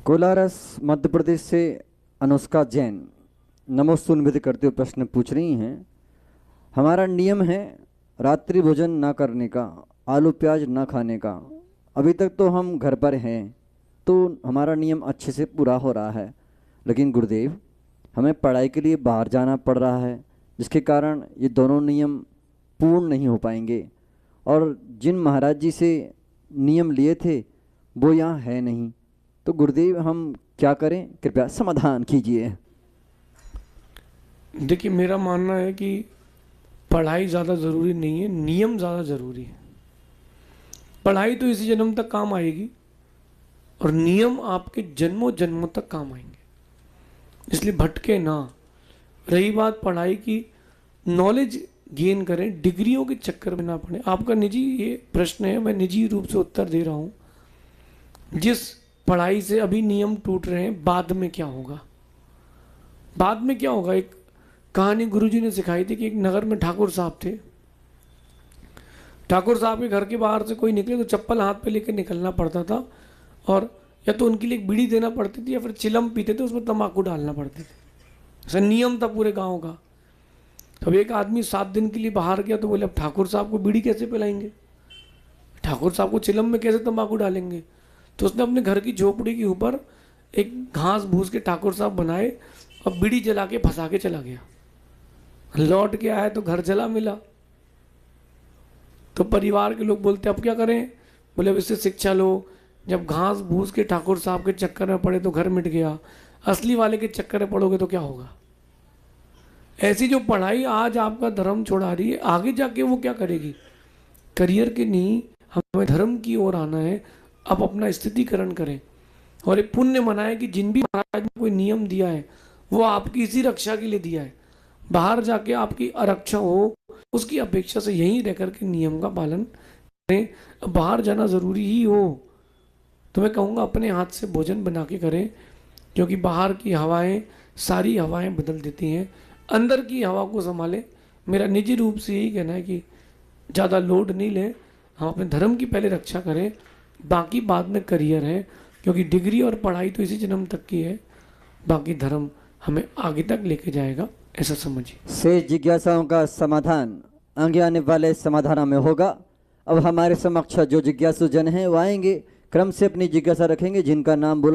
कोलारस मध्य प्रदेश से अनुष्का जैन नमोस्तु निवेदित करते हुए प्रश्न पूछ रही हैं। हमारा नियम है रात्रि भोजन ना करने का, आलू प्याज ना खाने का। अभी तक तो हम घर पर हैं तो हमारा नियम अच्छे से पूरा हो रहा है, लेकिन गुरुदेव हमें पढ़ाई के लिए बाहर जाना पड़ रहा है, जिसके कारण ये दोनों नियम पूर्ण नहीं हो पाएंगे। और जिन महाराज जी से नियम लिए थे वो यहाँ है नहीं, तो गुरुदेव हम क्या करें, कृपया समाधान कीजिए। देखिए, मेरा मानना है कि पढ़ाई ज़्यादा ज़रूरी नहीं है, नियम ज़्यादा ज़रूरी है। पढ़ाई तो इसी जन्म तक काम आएगी और नियम आपके जन्मों जन्मों तक काम आएंगे, इसलिए भटके ना। रही बात पढ़ाई की, नॉलेज गेन करें, डिग्रियों के चक्कर में ना पड़े। आपका निजी ये प्रश्न है, मैं निजी रूप से उत्तर दे रहा हूँ। जिस पढ़ाई से अभी नियम टूट रहे हैं, बाद में क्या होगा? बाद में क्या होगा? एक कहानी गुरुजी ने सिखाई थी कि एक नगर में ठाकुर साहब थे। ठाकुर साहब के घर के बाहर से कोई निकले तो चप्पल हाथ पे लेकर निकलना पड़ता था, और या तो उनके लिए एक बीड़ी देना पड़ती थी या फिर चिलम पीते थे, उसमें तंबाकू डालना पड़ते थे। ऐसा नियम था पूरे गांव का। तब एक आदमी 7 दिन के लिए बाहर गया तो बोले अब ठाकुर साहब को बीड़ी कैसे पिलाएंगे, ठाकुर साहब को चिलम में कैसे तंबाकू डालेंगे? तो उसने अपने घर की झोपड़ी के ऊपर एक घास भूस के ठाकुर साहब बनाए और बीड़ी जला के फंसा के चला गया। लौट के आया तो घर जला मिला। तो परिवार के लोग बोलते अब क्या करें? बोले अब इससे शिक्षा लो, जब घास भूस के ठाकुर साहब के चक्कर में पड़े तो घर मिट गया, असली वाले के चक्कर में पड़ोगे तो क्या होगा? ऐसी जो पढ़ाई आज आपका धर्म छोड़ा रही है, आगे जाके वो क्या करेगी? करियर की नहीं, हमें धर्म की ओर आना है। अब अपना स्थितिकरण करें और एक पुण्य मनाएं कि जिन भी महाराज ने कोई नियम दिया है वो आपकी इसी रक्षा के लिए दिया है। बाहर जाके आपकी आरक्षा हो, उसकी अपेक्षा से यहीं रह करके नियम का पालन करें। बाहर जाना ज़रूरी ही हो तो मैं कहूँगा अपने हाथ से भोजन बना के करें, क्योंकि बाहर की हवाएं सारी हवाएं बदल देती हैं। अंदर की हवा को संभालें। मेरा निजी रूप से यही कहना है कि ज़्यादा लोड नहीं लें, हम अपने धर्म की पहले रक्षा करें, बाकी बाद में करियर है, क्योंकि डिग्री और पढ़ाई तो इसी जन्म तक की है, बाकी धर्म हमें आगे तक लेके जाएगा, ऐसा समझिए। शेष जिज्ञासाओं का समाधान आगे आने वाले समाधान में होगा। अब हमारे समक्ष जो जिज्ञासु जन हैं वो आएंगे, क्रम से अपनी जिज्ञासा रखेंगे। जिनका नाम बोला